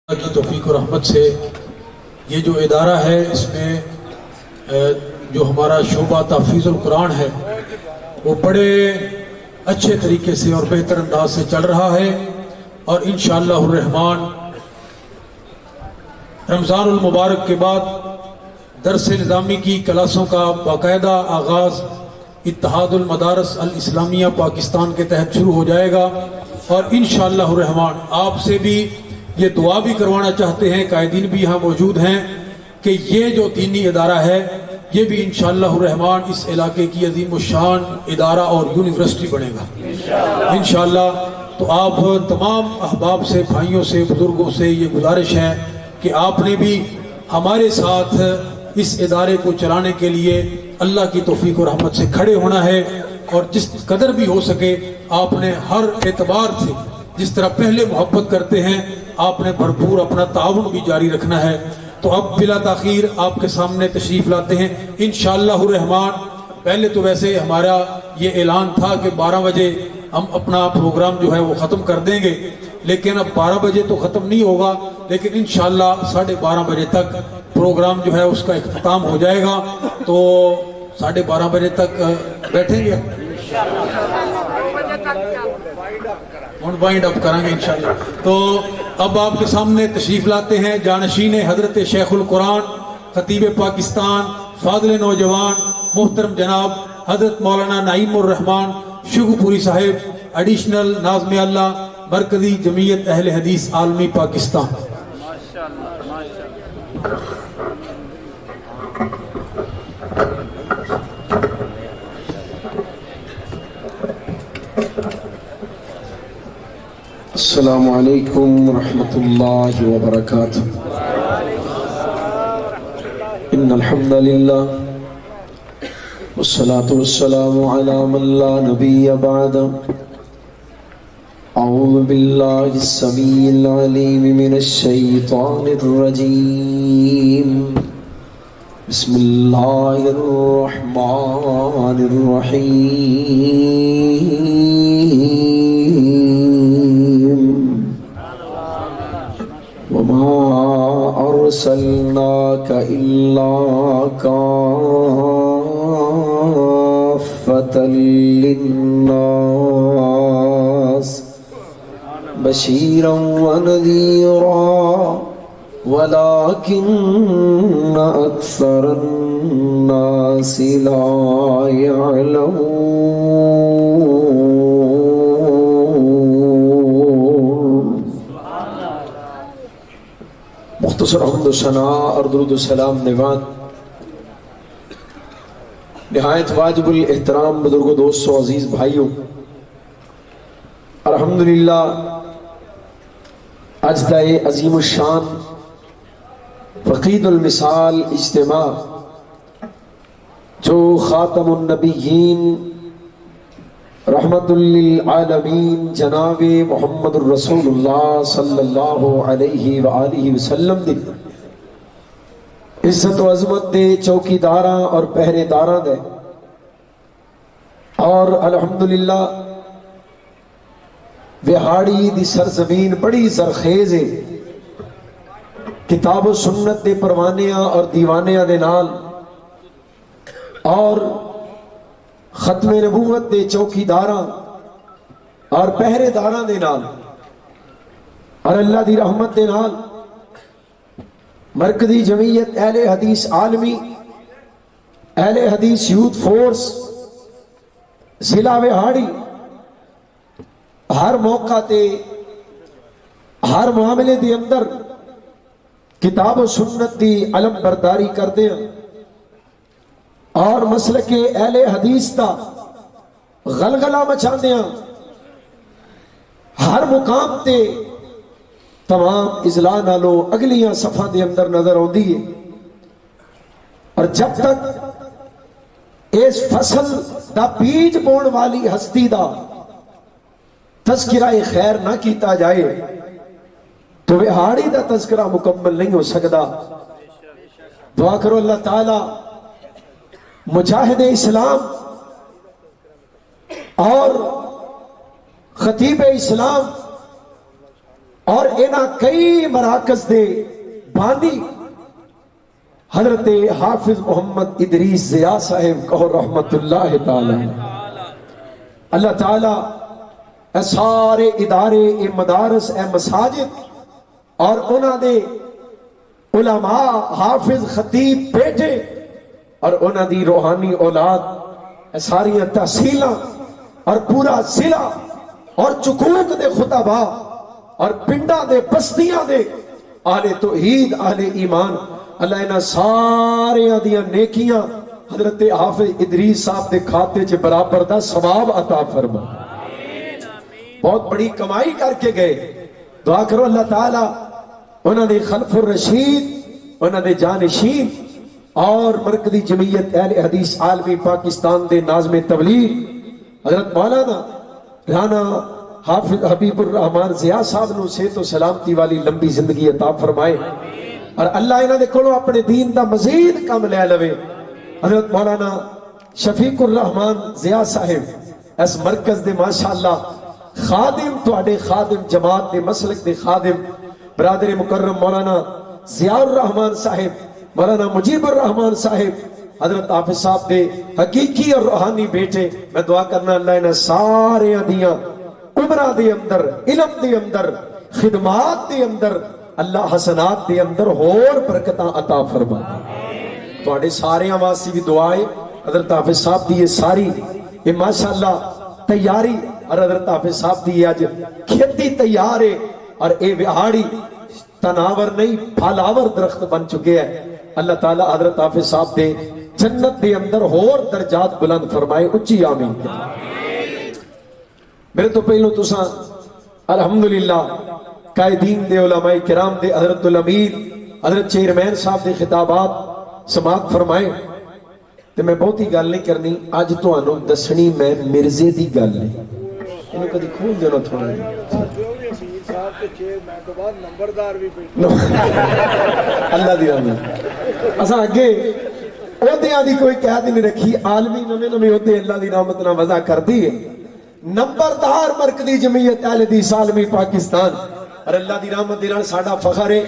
اللہ کی توفیق و رحمت سے یہ جو ادارہ ہے اس میں جو ہمارا شعبہ تحفیظ القرآن ہے وہ بڑے اچھے طریقے سے اور بہتر انداز سے چل رہا ہے، اور انشاءاللہ الرحمن رمضان المبارک کے بعد درس نظامی کی کلاسوں کا باقاعدہ آغاز اتحاد المدارس الاسلامیہ پاکستان کے تحت شروع ہو جائے گا، اور انشاءاللہ الرحمن آپ سے بھی یہ دعا بھی کروانا چاہتے ہیں، قائدین بھی یہاں موجود ہیں، کہ یہ جو دینی ادارہ ہے یہ بھی انشاءاللہ الرحمن اس علاقے کی عظیم الشان ادارہ اور یونیورسٹی بنے گا انشاءاللہ۔ تو آپ تمام احباب سے، بھائیوں سے، بزرگوں سے یہ گزارش ہے کہ آپ نے بھی ہمارے ساتھ اس ادارے کو چلانے کے لیے اللہ کی توفیق و رحمت سے کھڑے ہونا ہے، اور جس قدر بھی ہو سکے آپ نے ہر اعتبار سے جس طرح پہلے محبت کرتے ہیں آپ نے بھرپور اپنا تعاون بھی جاری رکھنا ہے۔ تو اب بلا تاخیر آپ کے سامنے تشریف لاتے ہیں انشاءاللہ الرحمن۔ پہلے تو ویسے ہمارا یہ اعلان تھا کہ 12 بجے ہم اپنا پروگرام جو ہے وہ ختم کر دیں گے، لیکن اب 12 بجے تو ختم نہیں ہوگا، لیکن انشاءاللہ 12:30 بجے تک پروگرام جو ہے اس کا اختتام ہو جائے گا۔ تو 12:30 بجے تک بیٹھیں گے، وائنڈ اپ کریں گے انشاءاللہ۔ تو اب آپ کے سامنے تشریف لاتے ہیں جانشین حضرت شیخ القرآن، خطیب پاکستان، فاضل نوجوان، محترم جناب حضرت مولانا نعیم الرحمان شگو پوری صاحب، ایڈیشنل ناظم اللہ، مرکزی جمعیت اہل حدیث عالمی پاکستان۔ السلام علیکم ورحمۃ اللہ وبرکاتہ۔ ان الحمد للہ والصلاة والسلام علی من لا نبی بعد۔ اعوذ باللہ السمیع العلیم من الشیطان الرجیم، بسم اللہ الرحمن الرحیم۔ وما أرسلناك إلا كافة للناس بشيرا ونذيرا ولكن أكثر الناس لا يعلمون۔ مختصر حمد و ثناء اور درود و سلام نواد نہایت واجب الاحترام بزرگ و دوست و عزیز بھائیوں، الحمدللہ اجدہ عظیم الشان فقید المثال اجتماع جو خاتم النبیین رحمت للعالمین جناب محمد الرسول اللہ صلی اللہ علیہ وآلہ وسلم دی عزت و عظمت دے چوکی داراں اور پہرے داراں دے، اور الحمدللہ وہاڑی دی سرزمین بڑی زرخیز ہے، کتاب و سنت دے پروانیاں اور دیوانیاں دے نال اور ختم نبوت دے چوکی داراں اور پہرے داراں دے نال اور اللہ دی رحمت دے نال مرکزی جمعیت اہل حدیث عالمی، اہل حدیث یوتھ فورس ضلع وہاڑی ہر موقع تے ہر معاملے دے اندر کتاب و سنت دی علم برداری کردے ہیں اور مسلک اہل حدیث دا غلغلہ مچاندے ہیں، ہر مقام تے تمام اضلاع نالوں اگلیاں صفحہ دے اندر نظر آندی ہے، اور جب تک اس فصل دا بیج بون والی ہستی دا تذکرہ خیر نہ کیتا جائے تو وہاڑی دا تذکرہ مکمل نہیں ہو سکتا۔ دعا کرو اللہ تعالی مجاہد اسلام اور خطیب اسلام اور انہاں کئی مراکز دے بانی حضرت حافظ محمد ادریس ضیاء صاحب کہو رحمت اللہ تعالی اللہ تعالی اے سارے ادارے اے مدارس اے مساجد اور انہاں دے علماء حافظ خطیب بیٹے اور انہاں دی روحانی اولاد اے ساریاں تحصیلاں اور پورا ضلع اور چکوک دے خطبہ اور پنڈا دے بستیاں دے اہل توحید اہل ایمان اللہ انہاں سارے دیاں نیکیاں حضرت حافظ ادریس صاحب دے کھاتے چ برابر دا ثواب عطا فرما. بہت بڑی کمائی کر کے گئے. دعا کرو اللہ تعالی انہاں دے خلف الرشید انہاں دے جانشین اور مرکزی جمعیت اہل حدیث عالمی پاکستان دے ناظم تبلیغ حضرت مولانا رانا حافظ حبیب الرحمان ضیاء صاحب نو صحت و سلامتی والی لمبی زندگی عطا فرمائے اور اللہ انہاں دے کولوں اپنے دین دا مزید کم لے لوے. حضرت مولانا شفیق الرحمان ضیاء صاحب اس مرکز دے ماشاءاللہ خادم تواڈے خادم جماعت دے مسلک دے خادم برادر مکرم مولانا ضیاء الرحمان صاحب مولانا مجیب الرحمان صاحب حضرت حافظ صاحب دے حقیقی اور روحانی بیٹے. میں دعا کرنا اللہ انہاں سارے دیاں عمرہ دے اندر علم دے اندر خدمات دے اندر اللہ حسنات دے اندر اور برکتاں عطا فرما. تواڈے سارے واسطے بھی دعا ہے. حضرت حافظ صاحب دی یہ ساری یہ ماشاءاللہ تیاری اور حضرت حافظ صاحب دی اج کھیتی تیار ہے اور اے وہاڑی تناور نہیں پھلاور درخت بن چکے ہیں. اللہ تعالی حضرت حافظ صاحب دے جنت دے اندر اور درجات بلند فرمائے. اچھی آمین. میرے تو پہلو تساں الحمدللہ قائدین دے علماء کرام دے حضرت الامیر حضرت چیئرمین صاحب دے خطابات سماعت فرمائے تے میں بہت ہی گل نہیں کرنی. اج تانوں دسنی میں مرزے دی گل ہے. انہوں کدی کھول دینا تھوڑا اللہ دی رحمت اساں اگے عہدیاں دی کوئی قید نہیں رکھی. عالمی نویں نویں عہدے اللہ دی رحمت نال وضع کر دی ہے. نمبردار مرکزی جمعیت اہل حدیث عالمی پاکستان اور اللہ دی رحمت دے نال ساڈا فخر ہے.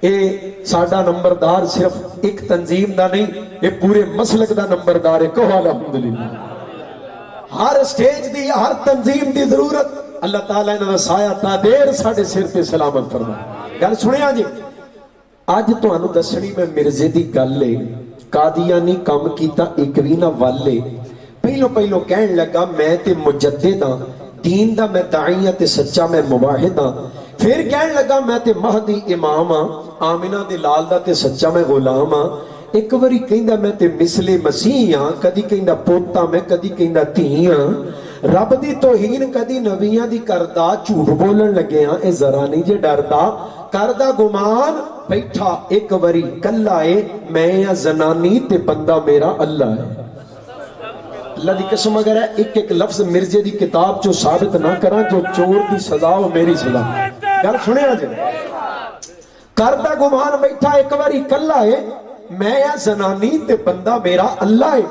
اے ساڈا نمبردار صرف ایک تنظیم دا نہیں اے پورے مسلک دا نمبردار ہے. کہو الحمدللہ. ہر سٹیج دی ہر تنظیم دی ضرورت اللہ تعالیٰ انہاں دا سایہ تا دیر ساڈے سر تے سلامت فرمائے. گل سنیا جی اج تانوں دسنی میں مرزے دی گل ہے. قادیانی کم کیتا ایک وی نہ والے. پہلو کہن لگا میں تے مجدد ہاں دین دا میں داعی ہاں تے سچا میں مواحد ہاں. پھر کہن لگا میں تے مہدی امام ہاں آمنہ دے لال دا تے سچا میں غلام ہاں. ایک واری کہندا میں تے مثل مسیح ہاں کدی کہندا پوتا میں کدی کہندا دھی ہاں. رب دی توہین کدی نبیاں دی کردا جھوٹ بولن لگے ہاں اے ذرا نہیں جے ڈردا کردا گمان بیٹھا ایک واری کلا اے میں یا زنانی تے بندہ میرا اللہ ہے. اللہ دی قسم اگر ہے ایک ایک لفظ مرزے دی کتاب جو ثابت نہ کراں جو چور دی سزا ہو میری سزا. گل سنیا جی کردا گمان بیٹھا ایک واری کلا ہے میں یا زنانی تے بندہ میرا اللہ ہے.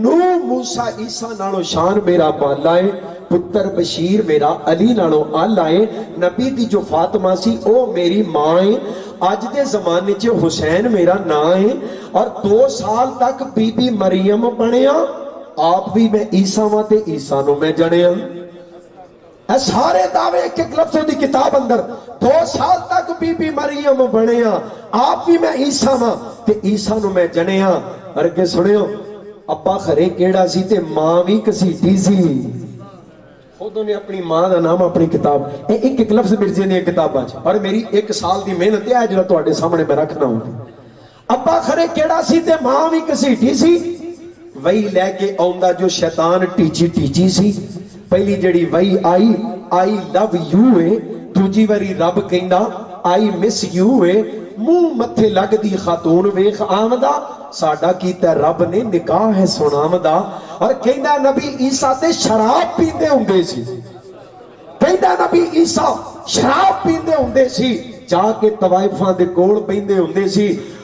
نو موسیٰ عیسیٰ نالو شان میرا بالا ہے. پتر بشیر میرا علی نالو آلہ ہے. نبی دی جو فاطمہ سی او میری ماں ہے. آج دے زمانے چے حسین میرا نا ہے. اور 2 سال تک بی بی مریم بنیا آپ بھی میں عیسیٰ ماں تے عیسیٰ نو میں جنیا. اے سارے دعوے ایک ایک لفظوں دی کتاب اندر 2 سال تک بی بی مریم بنیا آپ بھی میں عیسیٰ ماں تے عیسیٰ نو میں جنیا. اور کہ سنیو ابا خرے کیڑا سی تے ماں بھی کسیٹی سی. خودوں نے اپنی ماں دا نام اپنی کتاب ایک ایک لفظ مرزے نے کتاباں چ اور میری 1 سال دی محنت ہے جڑا تواڈے سامنے میں رکھنا ہوں. ابا خرے کیڑا سی تے ماں بھی کسیٹی سی. وہی لے کے آوندا جو شیطان ٹیچی سی. پہلی جڑی وہی آئی لو یو ہے. دوجی واری رب کہندا آئی مس یو ہے. منہ متھے لگ دی خاتون ویکھ آمدا ساڈا کیتا رب نے نکاح ہے سنامدا. اور کہندا نبی عیسیٰ تے شراب پیندے ہوندے سی. کہندا نبی عیسیٰ شراب پیندے ہوندے سی. ਜਾ ਕੇ ਤਵਾਇਫਾਂ ਦੇ ਕੋਲ ਪੈਂਦੇ ਹੁੰਦੇ ਸੀ।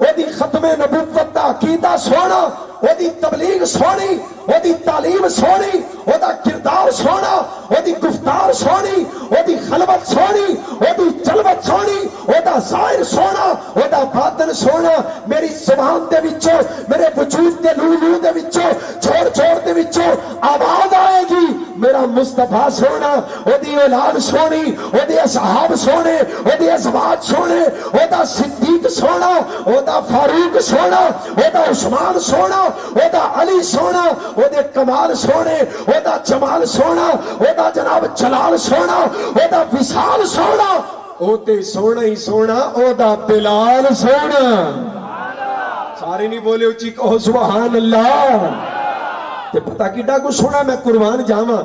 ਉਹਦੀ ਖਤਮੇ ਨਬੂਵਤ ਦਾ ਅਕੀਦਾ ਸੋਹਣਾ, ਉਹਦੀ ਤਬਲੀਗ ਸੋਹਣੀ, ਉਹਦੀ ਤਾਲੀਮ ਸੋਹਣੀ, ਉਹਦਾ ਕਿਰਦਾਰ ਸੋਹਣਾ, ਉਹਦੀ ਗੁਫ਼ਤਾਰ ਸੋਹਣੀ, ਉਹਦੀ ਖਲਵਤ ਸੋਹਣੀ, ਉਹਦੀ ਜਲਵਤ ਸੋਹਣੀ, ਉਹਦਾ ਜ਼ਾਹਿਰ ਸੋਹਣਾ, ਉਹਦਾ ਬਾਤਨ ਸੋਹਣਾ। ਮੇਰੀ ਜ਼ਬਾਨ ਦੇ ਵਿੱਚੋਂ, ਮੇਰੇ ਵਜੂਦ ਦੇ ਲੂ ਦੇ ਵਿੱਚੋਂ, ਛੋੜ ਛੋੜ ਦੇ ਵਿੱਚੋਂ ਆਵਾਜ਼ ਆਏਗੀ ਮੇਰਾ ਮੁਸਤਫਾ ਸੋਹਣਾ, ਉਹਦੀ ਔਲਾਦ ਸੋਹਣੀ, ਉਹਦੇ ਅਸਹਾਬ ਸੋਹਣੇ, ਉਹਦੇ ਅਜ਼ਵਾਜ ਸੋਹਣੇ, ਉਹਦਾ ਸਿੱਦੀਕ ਸੋਹਣਾ, ਉਹਦਾ ਫਾਰੂਕ ਸੋਹਣਾ, ਉਹਦਾ ਉਸਮਾਨ ਸੋਹਣਾ, ਉਹਦਾ ਅਲੀ ਸੋਹਣਾ, ਉਹਦੇ ਕਮਾਲ ਸੋਹਣੇ, ਉਹਦਾ ਜਮਾਲ ਸੋਹਣਾ, ਉਹਦਾ ਜਨਾਬ ਜਲਾਲ ਸੋਹਣਾ, ਉਹਦਾ ਵਿਸਾਲ ਸੋਹਣਾ, ਉਹ ਤੇ ਸੋਹਣਾ ਹੀ ਸੋਹਣਾ ਉਹਦਾ ਬਿਲਾਲ ਸੋਹਣਾ। ਸਾਰੇ ਨਹੀਂ ਬੋਲੇ ਉੱਚੀ ਕਹੋ ਸੁਭਾਨ ਅੱਲਾਹ। ਤੇ ਪਤਾ ਕਿੱਡਾ ਕੁ ਸੋਹਣਾ, ਮੈਂ ਕੁਰਬਾਨ ਜਾਵਾਂ,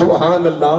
ਸੁਭਾਨ ਅੱਲਾਹ।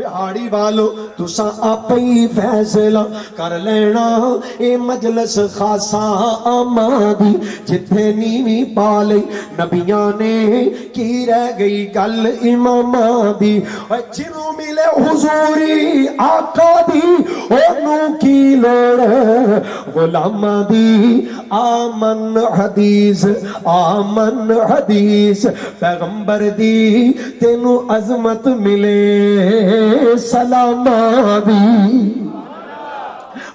بہاڑی والو تسا آپ ہی فیصلہ کر لینا اے مجلس خاصا آمادی جتھے نیوی پا لئی نبیاں نے کی رہ گئی گل اماماں دی جنوں ملے حضوری آقا دی انہوں کی لوڑ غلاماں دی آمن حدیث پیغمبر دی تینو عظمت ملے سلامہ دی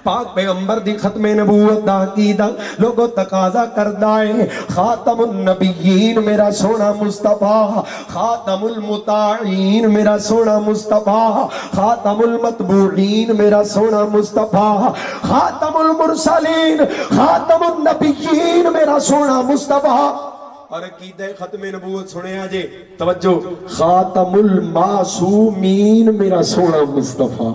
پاک پیغمبر دی ختم نبوت دا عقیدہ لوگوں تقاضا کردہ ہے خاتم النبیین میرا سونا مصطفیٰ خاتم المطاعین میرا سونا مصطفیٰ خاتم المتبوعین میرا سونا مصطفیٰ خاتم المرسلین خاتم النبیین میرا سونا مصطفیٰ اور عقیدہ ختم نبوت سنے آجے توجہ خاتم المعصومین میرا سونا مصطفیٰ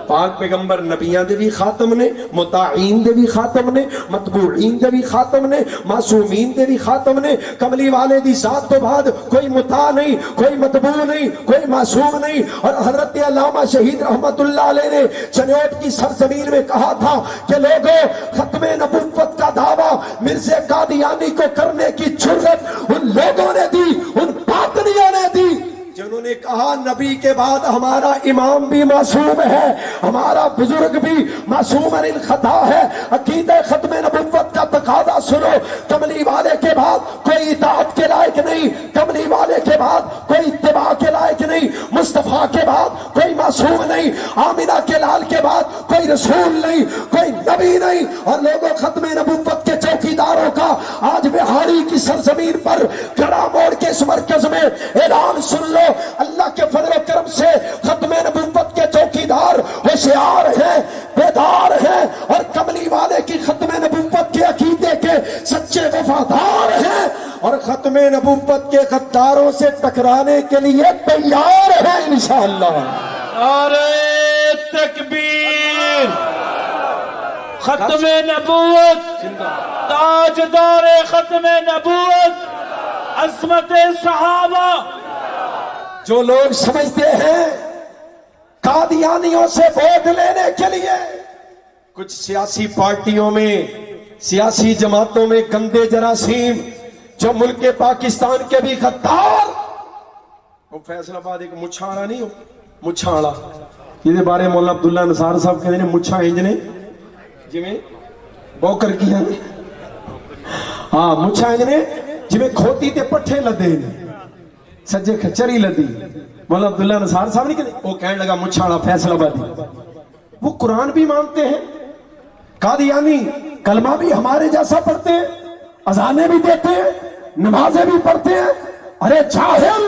پاک پیغمبر نبیاں دے بھی خاتم نے مطاعین دے بھی خاتم نے متبوعین دے بھی خاتم نے معصومین دے بھی خاتم نے کملی والے دی ذات تو بعد کوئی مطاع نہیں کوئی متبوع نہیں کوئی معصوم نہیں اور حضرت علامہ شہید رحمت اللہ علیہ نے چنوٹ کی سرزمین میں کہا تھا کہ لوگوں ختم نبوت کا دعویٰ مرزا قادیانی کو کرنے کی جرأت ان لوگوں نے دی ان باطنیوں نے دی جنہوں نے کہا نبی کے بعد ہمارا امام بھی معصوم ہے ہمارا بزرگ بھی معصوم عن الخطا ہے عقیدہ ختم نبوت کا تقاضا سنو کملی والے کے بعد کوئی اطاعت کے لائق نہیں کملی والے کے بعد کوئی اتباع کے لائق نہیں مصطفیٰ کے بعد کوئی معصوم نہیں آمنہ کے لال کے بعد کوئی رسول نہیں کوئی نبی نہیں اور لوگوں ختم نبوت کے چوکیداروں کا آج بہاڑی کی سرزمین پر گڑا موڑ کے اس مرکز میں اعلان سن لو اللہ کے فضل و کرم سے ختم نبوت کے چوکیدار ہوشیار ہیں بیدار ہیں اور کملی والے کی ختم نبوت کے عقیدے کے سچے وفادار ہیں اور ختم نبوت کے غداروں سے ٹکرانے کے لیے تیار ہیں انشاءاللہ نعرہ تکبیر ختم نبوت تاجدار ختم نبوت عظمت صحابہ جو لوگ سمجھتے ہیں قادیانیوں سے ووٹ لینے کے لیے کچھ سیاسی پارٹیوں میں سیاسی جماعتوں میں گندے جراثیم جو ملک پاکستان کے بھی غدار وہ فیصل آباد ایک مچھاڑا نہیں ہو مچھاڑا یہ بارے مولانا عبداللہ نثار صاحب کہتے ہیں مچھا انجنے جی میں بوکر کیا ہاں مچھا انجنے جی میں کھوتی تے پٹھے لدے سجے کھچری لدی مولانا عبداللہ نثار صاحب نہیں کہتے وہ کہنے لگا مچھاڑا فیصل آبادی وہ قرآن بھی مانتے ہیں قادیانی کلمہ بھی ہمارے جیسا پڑھتے ہیں اذانیں بھی دیتے ہیں نمازیں بھی پڑھتے ہیں ارے جاہل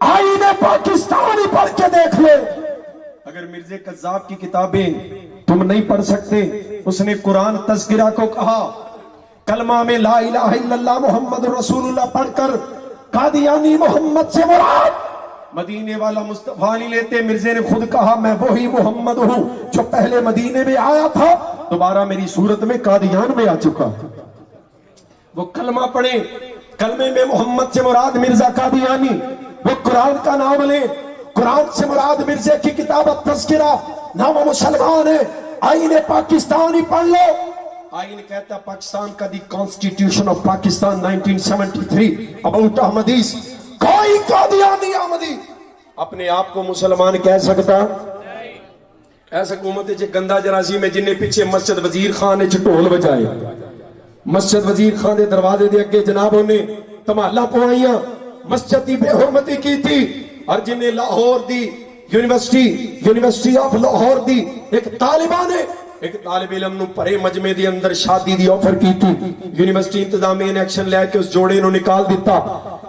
آئین پاکستان ہی پڑھ کے دیکھ لو اگر مرزا قذاب کی کتابیں تم نہیں پڑھ سکتے اس نے قرآن تذکرہ کو کہا کلمہ میں لا الہ الا اللہ محمد رسول اللہ پڑھ کر قادیانی محمد سے مراد مدینے والا مصطفیٰ نہیں لیتے مرزا نے خود کہا میں وہی محمد ہوں جو پہلے مدینے میں آیا تھا دوبارہ میری صورت میں قادیان میں آ چکا وہ کلمہ پڑھے کلمے میں محمد سے مراد مرزا قادیانی وہ قرآن کا نام لے قرآن سے مراد مرزا کی کتاب تذکرہ نام مسلمان ہے آئین پاکستان ہی پڑھ لو آئین کہتا پاکستان کا the constitution of Pakistan 1973 about Ahmadis کوئی قادیانی احمدی اپنے آپ کو مسلمان کہہ سکتا ایسا حکومت ہے گندہ جراثیم میں جن نے پیچھے مسجد وزیر خان نے ڈھول بجائے مسجد وزیر خان دے دروازے دے اگے جنابوں نے تمالا پوائیاں مسجد دی بے حرمتی کی تھی اور جن نے لاہور دی یونیورسٹی آف لاہور دی ایک طالبہ نے ایک طالب علم نو پرے مجمع دی اندر شادی دی آفر کی تھی یونیورسٹی انتظامیہ نے ایکشن لے کے اس جوڑے نو نکال دیتا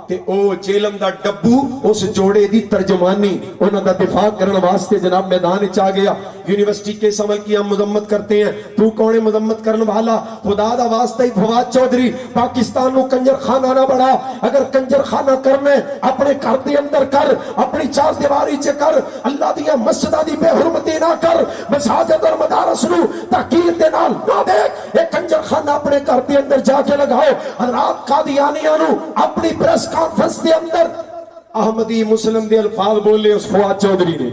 تے او جیلم دا ڈبو اس جوڑے دی ترجمانی انہاں دا دفاع کرنے واسطے جناب میدان وچ آ گیا یونیورسٹی کے عمل کی ہم مذمت کرتے ہیں تو کون مذمت کرنے والا خدا دا واسطہ ہی فواد چودھری پاکستان نو کنجر خانہ نہ بڑھا اگر کنجر خانہ کرنے اپنے گھر دے اندر کر اپنی چار دیواری چ کر اللہ دی مسجداں دی بے حرمتی نہ کر مساجد اور مدارس نو تحقیر دے نال نہ دیکھ ایک کنجر خانہ اپنے گھر دے اندر جا کے لگاؤ حضرات قادیانیاں نو اپنی پریس کانفرنس دے اندر احمدی مسلم دے الفاظ بولے اس فواد چودھری نے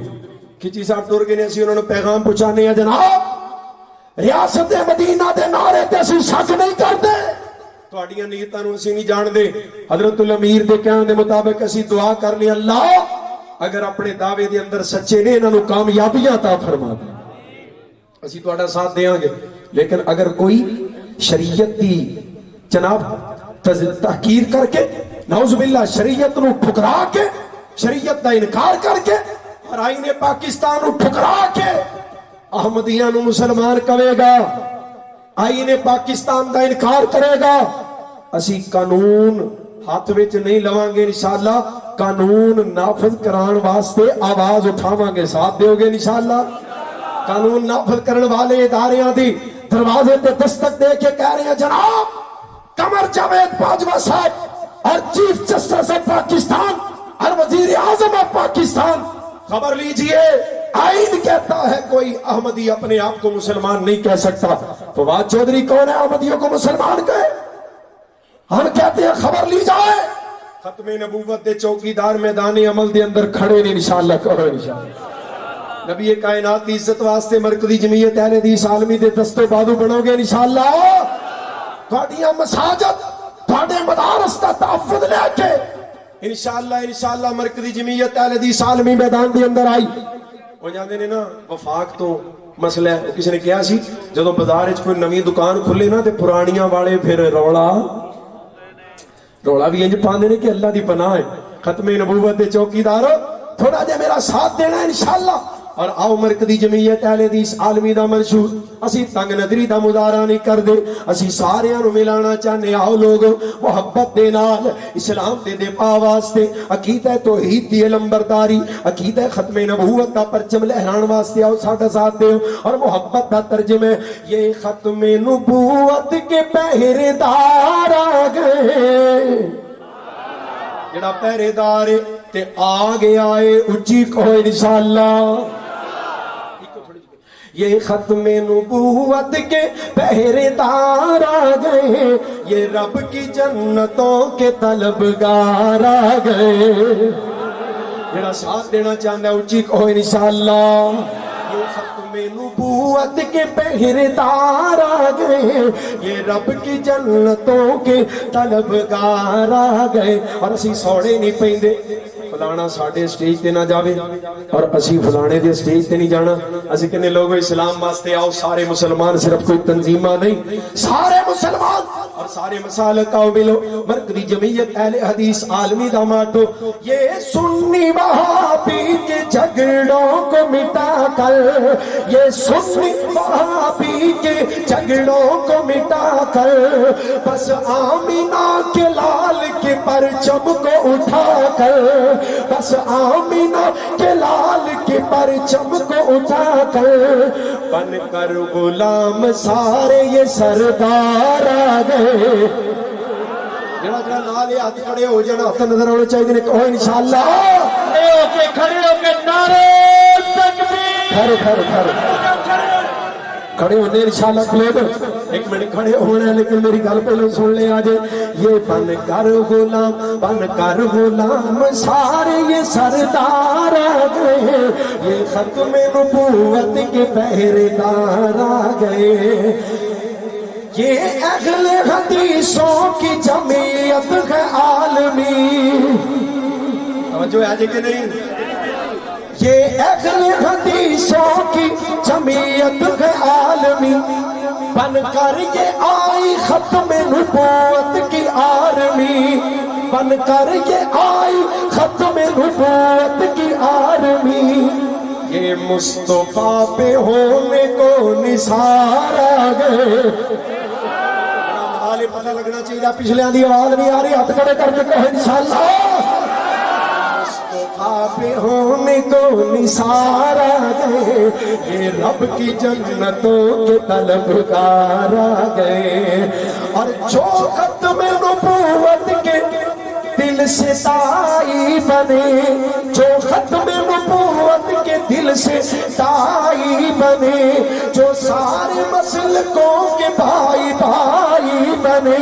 کھچی صاحب ٹر گئے نے اسی انہوں نے پیغام پہنچانے ہیں جناب ریاست مدینہ دے نعرے تے اسی سچ نہیں کرتے تہاڈیاں نیتاں نوں اسی نہیں جان دے حضرت الامیر دے کہنے دے مطابق اسی دعا کر لیں اللہ اگر اپنے دعوے دے اندر سچے نے انہاں نوں کامیابیاں عطا فرما دے اسی تہاڈا ساتھ دیاں گے لیکن اگر کوئی شریعت دی جناب تحقیر کر کے نعوذ باللہ شریعت نو ٹھکرا کے شریعت دا انکار کر کے اور آئین پاکستان نو ٹھکرا کے احمدیاں نو مسلمان کہے گا آئین پاکستان دا انکار کرے گا اسی قانون ہاتھ وچ نہیں لواں گے انشاءاللہ قانون نافذ کران واسطے آواز اٹھاواں گے ساتھ دیو گے انشاءاللہ قانون نافذ کرن والے اداریاں دی دروازے تے دستک دے کے کہہ رہے ہیں جناب قمر جاوید باجوہ صاحب اور چیف جسٹس آف پاکستان اور وزیر اعظم آف پاکستان خبر لیجئے آئین کہتا ہے کوئی احمدی اپنے آپ کو مسلمان نہیں کہہ سکتا فواد چودھری کون ہے احمدیوں کو مسلمان کہے ہم کہتے ہیں خبر لی جائے ختم نبوت دے چوکیدار میدان عمل دے اندر کھڑے نے انشاءاللہ کرو انشاءاللہ نبی کائنات کی عزت واسطے مرکزی جمعیت اہل حدیث عالمی دے دستو بازو بنو گے انشاءاللہ تھوڑیاں مساجد تھوڑے مدارس کا تحفظ لے کے انشاءاللہ مرکزی جمعیت اہل حدیث عالمی میدان دے اندر آئی وہ جاندے نے نا وفاق تو مسئلہ ہے کسی نے کیا سی جدو بازار وچ کوئی نویں دکان کھلے نا تے پرانیاں والے پھر رولا بھی انج پاندے نے کہ اللہ دی پناہ ہے ختم نبوت دے چوکیدار تھوڑا جے میرا ساتھ دینا انشاءاللہ اور آؤ مرکزی جمعیت اہل حدیث عالمی دا منشور اسی تنگ نظری دا مظاہرہ نہیں کر دے اسی ساریاں نو ملانا چاہنے آؤ لوگ محبت دے نال اسلام دے دفاع واسطے عقیدہ توحید دی علم برداری عقیدہ ختم نبوت دا پرچم لہران واسطے آؤ ساڈا ساتھ دیو اور محبت دا ترجمہ یہ ختم نبوت کے پہرے دار آ گئے جڑا پہرے دار تے آگے آئے اچھی کو انشاءاللہ یہ ختم نبوت کے پہرے دار آ گئے یہ رب کی جنتوں کے طلبگار آ گئے جڑا ساتھ دینا چاہتا ہے اچھی کو انشاءاللہ یہ ختم نبوت کے پہرے دار آ گئے یہ رب کی جنتوں کے طلبگار آ گئے اور اسی سوڑے نہیں پیندے فلانا ساڑھے سٹیج تے نہ جاوے اور اسی فلانے دے سٹیج تے نہیں جانا اسی کہنے لوگوں اسلام واسطے آؤ سارے مسلمان صرف کوئی تنظیمہ نہیں سارے مسلمان اور سارے مسالک آؤ ملو مرکزی جمعیت اہل حدیث عالمی دا ماتو یہ سنی وہابی کے جھگڑوں کو مٹا کر یہ سنی وہابی کے جھگڑوں کو مٹا کر بس آمینہ کے لال کے پرچم کو اٹھا کر بس آمینہ کے لال کے پرچم کو اٹھا کر بن کر غلام سارے یہ سردار آ گئے جڑا جڑا نالے ہاتھ کھڑے ہو جانا ہاتھ نظر آنے چاہیے کہو انشاءاللہ کھڑے ہو کے نعرے تکبیر کھڑے ہونے انشاءاللہ کھلے دو ایک منٹ کھڑے ہونا ہے لیکن میری گل پہلے سن لے آج یہ بن کر غلام سارے یہ سردار آ گئے یہ ختم نبوت کے پہرے دار آ گئے یہ اہل حدیثوں کی جمعیت ہے عالمی توجہ ہے کہ نہیں یہ اہل حدیثوں کی جمعیت ہے عالمی بن کر یہ آئی ختم نبوت کی آرمی بن کر یہ آئی ختم نبوت کی آرمی یہ مصطفیٰ پہ ہونے کو نثار آ گئے پتہ لگنا چاہیے پچھلے دی آواز نہیں آ رہی ہاتھ کھڑے کر کے کہو انشاءاللہ پہ ہونے کو نثار آ گئے یہ رب کی جنتوں کے طلبگار آ گئے اور جو ختم نبوت کے دل سے دائی بنے جو ختم نبوت کے دل سے دائی بنے جو سارے مسلکوں کے بھائی بھائی بنے